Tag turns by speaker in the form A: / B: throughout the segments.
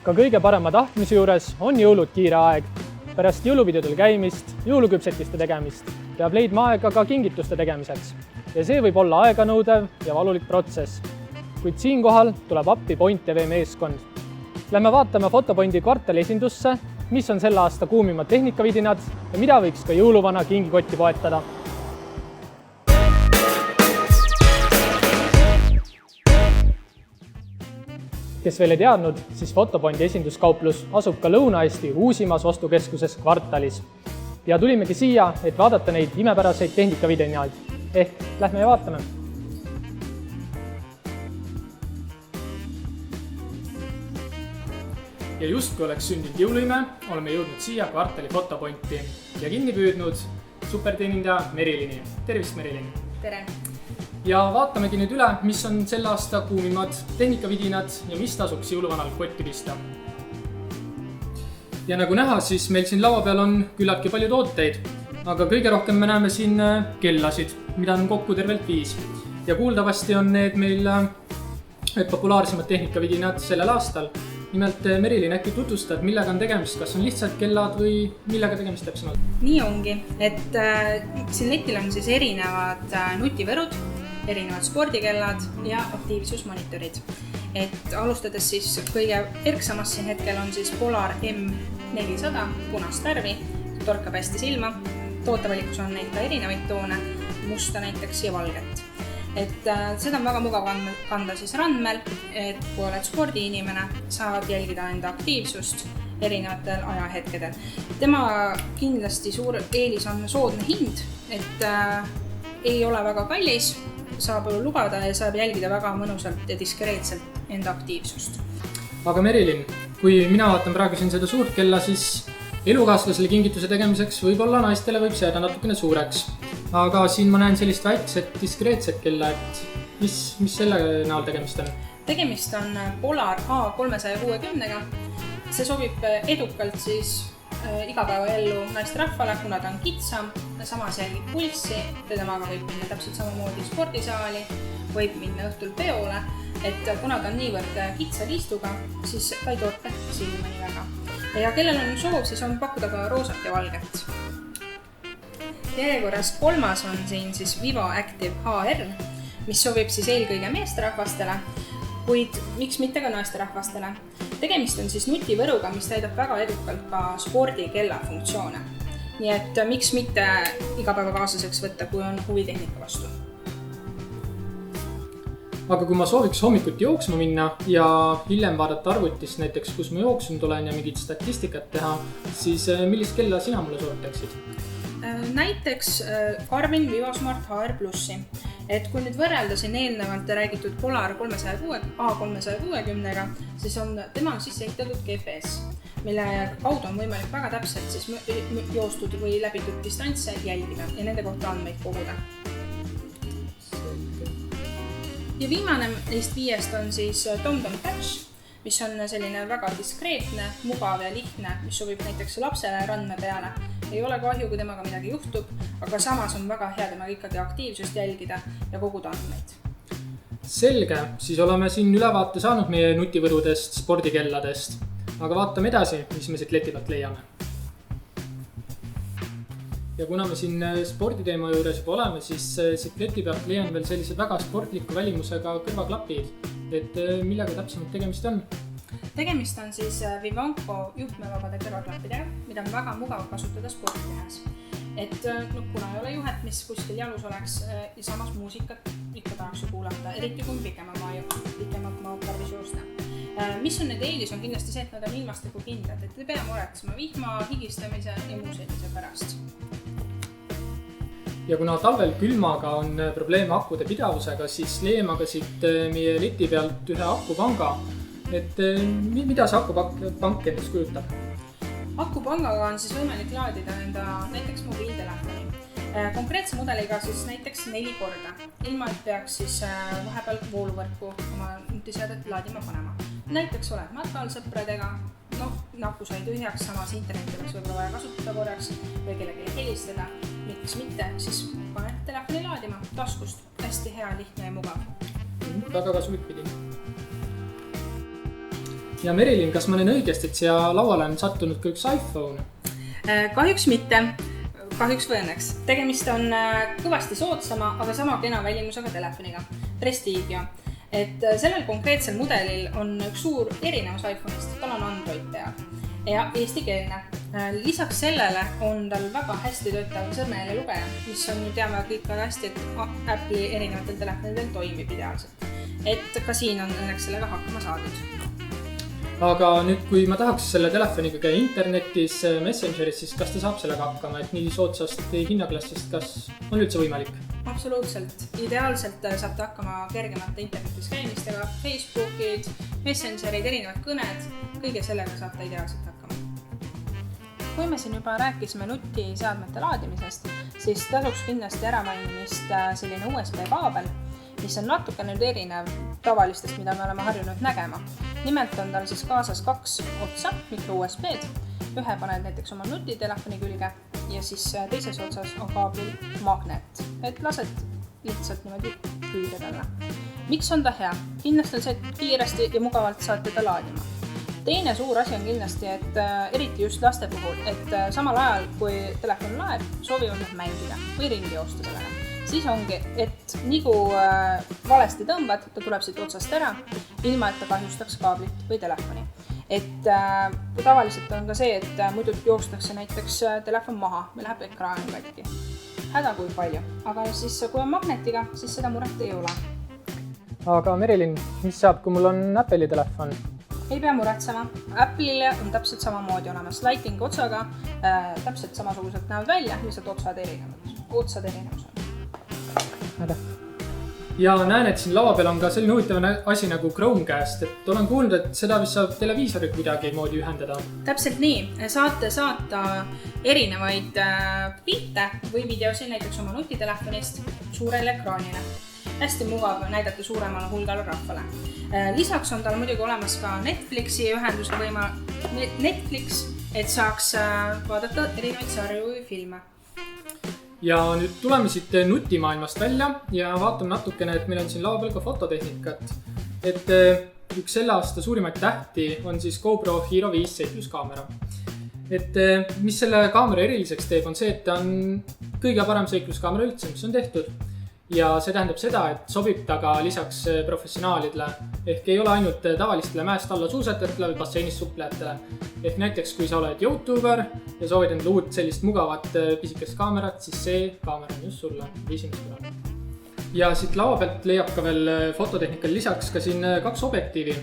A: Ka kõige parema tahtmise juures on jõulud kiire aeg. Pärast jõulupidudel käimist, jõuluküpsetiste tegemist peab leidma aega ka kingituste tegemiseks. Ja see võib olla aeganõudev ja valulik protsess. Kuid siinkohal tuleb appi Point TV meeskond. Lähme vaatame Fotopointi kvartali esindusse, mis on selle aasta kuumimad tehnikavidinad ja mida võiks ka jõuluvana kingikotti poetada. Kes veel ei teadnud, siis Fotopointi esinduskauplus asub ka Lõuna-Eesti uusimas ostukeskuses kvartalis. Ja tulimegi siia, et vaadata neid imepäraseid tehnikavidinaid. Ehk lähme ja vaatame. Ja just kui oleks sündinud jõuluime, oleme jõudnud siia kvartali Fotopointi ja kinni püüdnud superteenindaja Merilini. Tervist, Merilin!
B: Tere!
A: Ja vaatamegi nüüd üle, mis on selle aasta kuumimad tehnikavidinad ja mis tasuks jõuluvanal kotti pista. Ja nagu näha, siis meil siin laua peal on küllaltki palju tooteid, aga kõige rohkem me näeme siin kellasid, mida on kokku tervelt 5. Ja kuuldavasti on need meil populaarsemad tehnikavidinad sellel aastal. Nimelt Merilin, äkki tutvustad, millega on tegemist, kas on lihtsalt kellad või millega tegemist täpsemalt?
B: Nii ongi, et siin netil on siis erinevad nutivõrud, erinevad spordikellad ja aktiivsusmonitorid. Et alustades siis kõige erksamast siin hetkel on siis Polar M400 punast värvi, torkab hästi silma. Tootevalikus on neid ka erinevaid toone, musta näiteks ja valget. Et seda on väga mugav kanda siis randmel, et kui oled spordiinimene, saab jälgida enda aktiivsust erinevatel ajahetkedel. Tema kindlasti suur eelis on soodne hind, et ei ole väga kallis, saab lubada ja saab jälgida väga mõnusalt ja diskreetselt enda aktiivsust.
A: Aga Merilin, kui mina vaatan praegu siin seda suurt kella, siis elukaaslasele kingituse tegemiseks võib-olla naistele võib see jääda natukene suureks. Aga siin ma näen sellist väikset diskreetset kella, et mis selle näol tegemist on?
B: Tegemist on Polar A360-ga. See sobib edukalt siis igapäevaellu naisterahvale, kuna ta on kitsam, samas jälgib pulssi, temaga võib minna täpselt samamoodi spordisaali, võib minna õhtul peole, et kuna ta on niivõrd kitsa liistuga, siis ta ei torka silma nii väga. Ja kellel on soov, siis on pakkuda ka roosat ja valget. Järjekorras 3. on siin siis Vivo Active HR, mis sobib siis eelkõige meesterahvastele, kuid miks mitte ka naisterahvastele. Tegemist on siis nutivõruga, mis täidab väga edukalt ka spordikella funktsioone. Nii et miks mitte igapäevakaaslaseks võtta, kui on huvitehnika vastu.
A: Aga kui ma sooviks hommikuti jooksma minna ja hiljem vaadata arvutist näiteks, kus ma jooksunud olen ja mingit statistikat teha, siis millist kella sina mulle soovitaksid?
B: Näiteks Garmin Vivosmart HR Plussi. Et kui nüüd võrrelda siin eelnevalt räägitud Polar A360-ga, siis on tema sisse ehitatud GPS, mille kaudu on võimalik väga täpselt siis joostud või läbitud distantse jälgida ja nende kohta andmeid koguda. Ja viimane neist 5 on siis TomTom Touch, mis on selline väga diskreetne, mugav ja lihtne, mis sobib näiteks lapsele randme peale. Ei ole kahju, kui temaga midagi juhtub, aga samas on väga hea temaga ikkagi aktiivsust jälgida ja koguda andmeid.
A: Selge, siis oleme siin ülevaate saanud meie nutivõrudest, spordikelladest. Aga vaatame edasi, mis me siit leti pealt leiame. Ja kuna me siin sporditeema juures juba oleme, siis siit leti pealt leian veel sellised väga sportliku välimusega kõrvaklapid. Et millega täpsemalt tegemist on?
B: Tegemist on siis Vivanco juhtmevabade kõrvaklappidega, mida on väga mugav kasutada sporti tehes. Et kuna ei ole juhet, mis kuskil jalus oleks ja samas muusikat ikka tahaks ju kuulata, eriti kui pikemalt maad tarvis joosta. Mis on need eelis on kindlasti see, et nad on ilmastiku kindlad, et ei pea muretsema vihma, higistamise ja muu sellise pärast.
A: Ja kuna talvel külmaga on probleeme akude pidavusega, siis leiame ka siit meie leti pealt ühe akupanga. Et mida see akupank endast kujutab?
B: Akupangaga on siis võimalik laadida enda näiteks mobiiltelefoni. Konkreetse mudeliga siis näiteks 4 korda, ilma et peaks siis vahepeal vooluvõrku oma nutiseadet laadima panema. Näiteks oled matkal sõpradega, nakku sai tühjaks, samas internetti oleks võib-olla vaja kasutada korraks või kellelegi helistada. Miks mitte, siis paned telefoni laadima taskust. Hästi hea, lihtne ja mugav.
A: Väga kasulik pidi. Ja Merilin, kas ma olen õigesti, et siia lauale on sattunud ka üks iPhone?
B: Kahjuks mitte. Kahjuks või õnneks. Tegemist on kõvasti soodsama, aga sama kena välimusega telefoniga. Prestigio. Et sellel konkreetsel mudelil on üks suur erinevus iPhone'ist. Tal on Android peal ja eestikeelne. Lisaks sellele on tal väga hästi töötav sõrmejäljelugeja, mis on teame kõik väga hästi, et Apple'i erinevatel telefonidel toimib ideaalselt. Et ka siin on õnneks sellega hakkama saadud.
A: Aga nüüd, kui ma tahaks selle telefoniga käia internetis, Messengeris, siis kas ta saab sellega hakkama, et nii soodsast hinnaklassist, kas on üldse võimalik?
B: Absoluutselt. Ideaalselt saab ta hakkama kergemate internetis käimistega, Facebookid, Messengerid, erinevad kõned, kõige sellega saab ta ideaalselt hakkama. Kui me siin juba rääkisime nutiseadmete laadimisest, siis tasuks kindlasti ära mainimist selline USB-kaabel, mis on natuke nüüd erinev tavalistest, mida me oleme harjunud nägema. Nimelt on tal siis kaasas 2 otsa, mikro USB-d. Ühe paned näiteks oma nutitelefoni külge ja siis teises otsas on kaablil magnet, et lased lihtsalt niimoodi külge talle. Miks on ta hea? Kindlasti on see, et kiiresti ja mugavalt saad teda laadima. Teine suur asi on kindlasti, et eriti just laste puhul, et samal ajal, kui telefon laeb, soovivad nad mängida või ringi joosta sellega. Siis ongi, et nii kui valesti tõmbad, ta tuleb siit otsast ära, ilma et ta kahjustaks kaablit või telefoni. Et tavaliselt on ka see, et muidu joostakse näiteks telefon maha või läheb ekraan katki. Häda kui palju, aga siis kui on magnetiga, siis seda muret ei ole.
A: Aga Merilin, mis saab, kui mul on Apple'i telefon?
B: Ei pea muretsema. Apple'ile on täpselt samamoodi olemas Lighting otsaga, täpselt samasugused näevad välja, lihtsalt otsad erinevus on.
A: Ja näen, et siin laua peal on ka selline huvitav asi nagu Chromecast, et olen kuulnud, et seda vist saab televiisori kuidagi moodi ühendada.
B: Täpselt nii. Saate saata erinevaid pilte või videosid näiteks oma nutitelefonist suurele ekraanile. Hästi mugav näidata suuremale hulgale rahvale. Lisaks on tal muidugi olemas ka Netflixi ühenduse Netflix, et saaks vaadata erinevaid sarju või filme.
A: Ja nüüd tuleme siit nutimaailmast välja ja vaatame natukene, et meil on siin laua peal ka fototehnikat. Et üks selle aasta suurimaid tähti on siis GoPro Hero 5 seikluskaamera. Et mis selle kaamera eriliseks teeb, on see, et ta on kõige parem seikluskaamera üldse, mis on tehtud. Ja see tähendab seda, et sobib ta ka lisaks professionaalidele. Ehk ei ole ainult tavalistele mäest alla suusatajatele või basseinis suplejatele. Ehk näiteks, kui sa oled YouTuber ja soovid endale uut sellist mugavat pisikest kaamerat, siis see kaamera on just sulle esimest korda. Ja siit laua pealt leiab ka veel fototehnikal lisaks ka siin 2 objektiivi.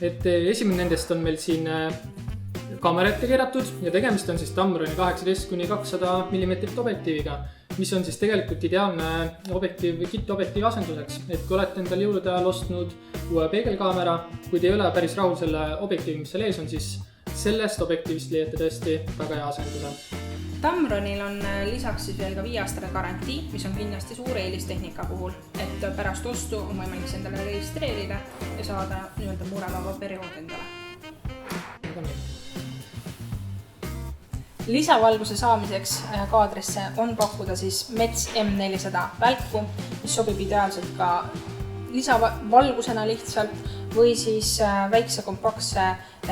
A: Et esimene nendest on meil siin kaamera ette keeratud ja tegemist on siis Tamroni 18-200 mm objektiiviga, mis on siis tegelikult ideaalne kit-objektiivi asenduseks. Et kui olete endale jõulude ajal ostnud uue peegelkaamera, kui te ei ole päris rahul selle objektiivi, mis seal ees on, siis sellest objektiivist leiate tõesti väga hea asenduse.
B: Tamronil on lisaks siis veel ka 5-aastane garantii, mis on kindlasti suur eelistehnika puhul, et pärast ostu on võimalik endale registreerida ja saada murevaba periood endale. Lisavalguse saamiseks kaadrisse on pakkuda siis Mets M400 välku, mis sobib ideaalselt ka lisavalgusena lihtsalt või siis väikse kompaktse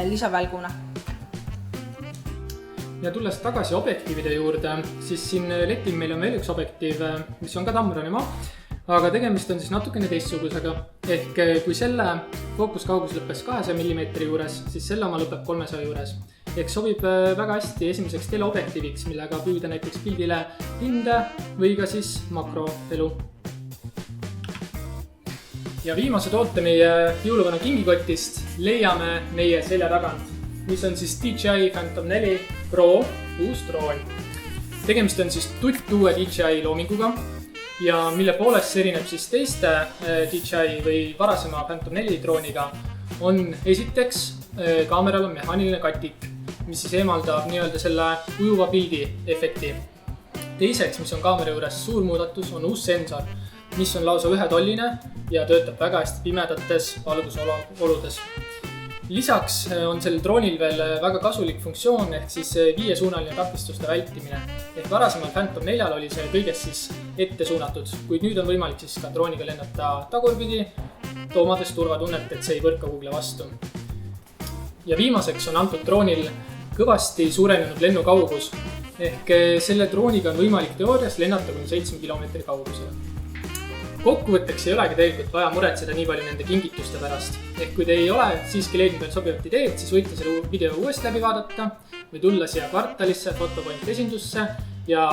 B: lisavälguna.
A: Ja tulles tagasi objektiivide juurde, siis siin letil meil on veel üks objektiiv, mis on ka Tamroni oma, aga tegemist on siis natukene teistsugusega. Ehk kui selle fookuskaugus lõppes 200 mm juures, siis selle oma lõpeb 300 juures. Ehk sobib väga hästi esimeseks teleobjektiiviks, millega püüda näiteks pildile linde või ka siis makroelu. Ja viimase toote meie jõuluvana kingikotist leiame meie selja tagant, mis on siis DJI Phantom 4 Pro uus droon. Tegemist on siis tuttuue DJI loominguga ja mille poolest see erineb siis teiste DJI või varasema Phantom 4 drooniga, on esiteks kaameral on mehaaniline katik, mis siis eemaldab nii-öelda selle ujuva pildi efekti. Teiseks, mis on kaamera juures suur muudatus, on uus sensor, mis on lausa ühetolline ja töötab väga hästi pimedates valgusoludes. Lisaks on sellel droonil veel väga kasulik funktsioon ehk siis 5-suunaline takistuste vältimine. Ehk varasemal Phantom 4 oli see kõigest siis ette suunatud, kuid nüüd on võimalik siis ka drooniga lennata tagurpidi, toomades turvatunnet, et see ei põrka Google vastu. Ja viimaseks on antud droonil kõvasti suurenenud lennukaugus. Ehk selle drooniga on võimalik teoorias lennata kuni 7 kilomeetri kaugusele. Kokkuvõtteks ei olegi tegelikult vaja muretseda nii palju nende kingituste pärast. Ehk kui te ei ole siiski leidnud veel sobivat ideed, siis võite selle video uuesti läbi vaadata või tulla siia kvartalisse Fotopoint esindusse ja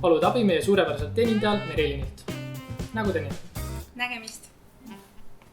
A: paluda abi meie suurepäraselt teenindajalt Merelinilt. Nägemist!